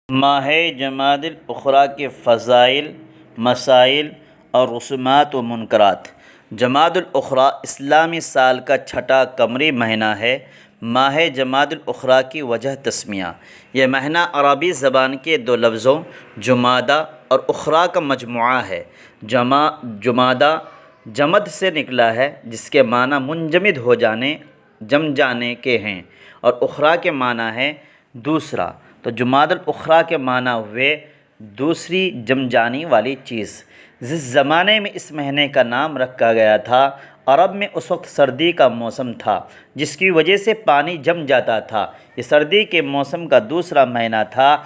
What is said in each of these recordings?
ماہ جمادی الاخری کے فضائل، مسائل اور رسومات و منکرات۔ جمادی الاخری اسلامی سال کا چھٹا قمری مہینہ ہے۔ ماہ جمادی الاخری کی وجہ تسمیہ: یہ مہینہ عربی زبان کے دو لفظوں جمادی اور اخری کا مجموعہ ہے۔ جمادی جمد سے نکلا ہے، جس کے معنی منجمد ہو جانے، جم جانے کے ہیں، اور اخری کے معنی ہے دوسرا، تو جمادی الاخری کے معنی ہوئے دوسری جم جانے والی چیز۔ جس زمانے میں اس مہینے کا نام رکھا گیا تھا، عرب میں اس وقت سردی کا موسم تھا، جس کی وجہ سے پانی جم جاتا تھا۔ یہ سردی کے موسم کا دوسرا مہینہ تھا،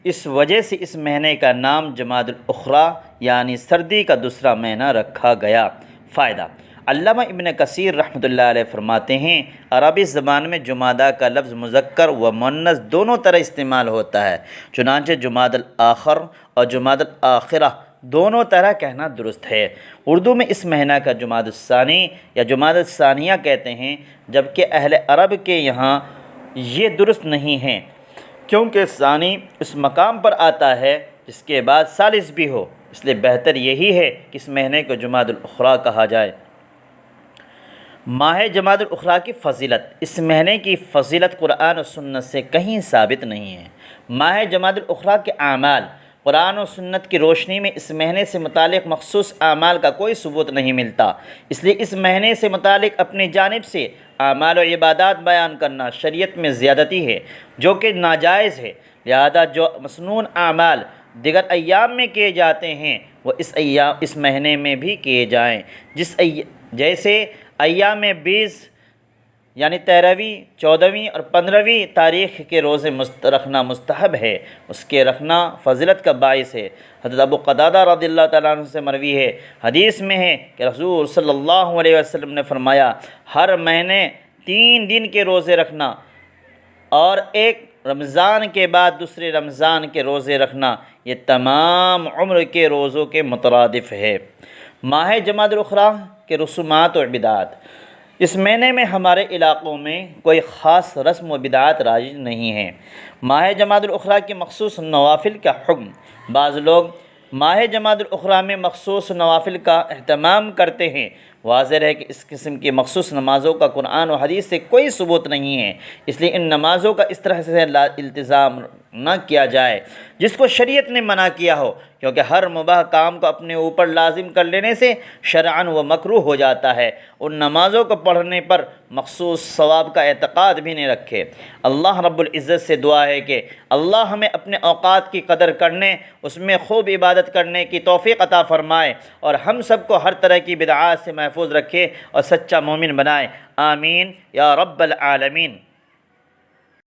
اس وجہ سے اس مہینے کا نام جمادی الاخری یعنی سردی کا دوسرا مہینہ رکھا گیا۔ فائدہ: علامہ ابن کثیر رحمۃ اللہ علیہ فرماتے ہیں، عربی زبان میں جمادی کا لفظ مذکر و مؤنث دونوں طرح استعمال ہوتا ہے، چنانچہ جمادی الاخر اور جمادی الاخرہ دونوں طرح کہنا درست ہے۔ اردو میں اس مہینہ کا جمادی الثانی یا جمادی الثانیہ کہتے ہیں، جبکہ اہل عرب کے یہاں یہ درست نہیں ہے، کیونکہ ثانی اس مقام پر آتا ہے جس کے بعد ثالث بھی ہو، اس لیے بہتر یہی ہے کہ اس مہینے کو جمادی الاخری کہا جائے۔ ماہ جمادی الاخری کی فضیلت: اس مہینے کی فضیلت قرآن و سنت سے کہیں ثابت نہیں ہے۔ ماہ جمادی الاخری کے اعمال: قرآن و سنت کی روشنی میں اس مہینے سے متعلق مخصوص اعمال کا کوئی ثبوت نہیں ملتا، اس لیے اس مہینے سے متعلق اپنی جانب سے اعمال و عبادات بیان کرنا شریعت میں زیادتی ہے، جو کہ ناجائز ہے۔ لہذا جو مسنون اعمال دیگر ایام میں کیے جاتے ہیں، وہ اس مہینے میں بھی کیے جائیں، جیسے ایام 20 یعنی 13ویں، 14ویں اور 15ویں تاریخ کے روزے رکھنا مستحب ہے، اس کے رکھنا فضیلت کا باعث ہے۔ حضرت ابو قتادہ رضی اللہ تعالیٰ عنہ سے مروی ہے، حدیث میں ہے کہ رسول صلی اللہ علیہ وسلم نے فرمایا، ہر مہینے 3 دن کے روزے رکھنا اور ایک رمضان کے بعد دوسرے رمضان کے روزے رکھنا، یہ تمام عمر کے روزوں کے مترادف ہے۔ ماہ جمادی الاخری کے رسومات و بدعات: اس مہینے میں ہمارے علاقوں میں کوئی خاص رسم و بدعات رائج نہیں ہیں۔ ماہ جمادی الاخری کے مخصوص نوافل کا حکم: بعض لوگ ماہ جمادی الاخری میں مخصوص نوافل کا اہتمام کرتے ہیں۔ واضح ہے کہ اس قسم کی مخصوص نمازوں کا قرآن و حدیث سے کوئی ثبوت نہیں ہے، اس لیے ان نمازوں کا اس طرح سے التزام نہ کیا جائے جس کو شریعت نے منع کیا ہو، کیونکہ ہر مباح کام کو اپنے اوپر لازم کر لینے سے شرعاً وہ مکروہ ہو جاتا ہے۔ ان نمازوں کو پڑھنے پر مخصوص ثواب کا اعتقاد بھی نہیں رکھے۔ اللہ رب العزت سے دعا ہے کہ اللہ ہمیں اپنے اوقات کی قدر کرنے، اس میں خوب عبادت کرنے کی توفیق عطا فرمائے، اور ہم سب کو ہر طرح کی بدعات سے محفوظ رکھے اور سچا مومن بنائے۔ آمین یا رب العالمین۔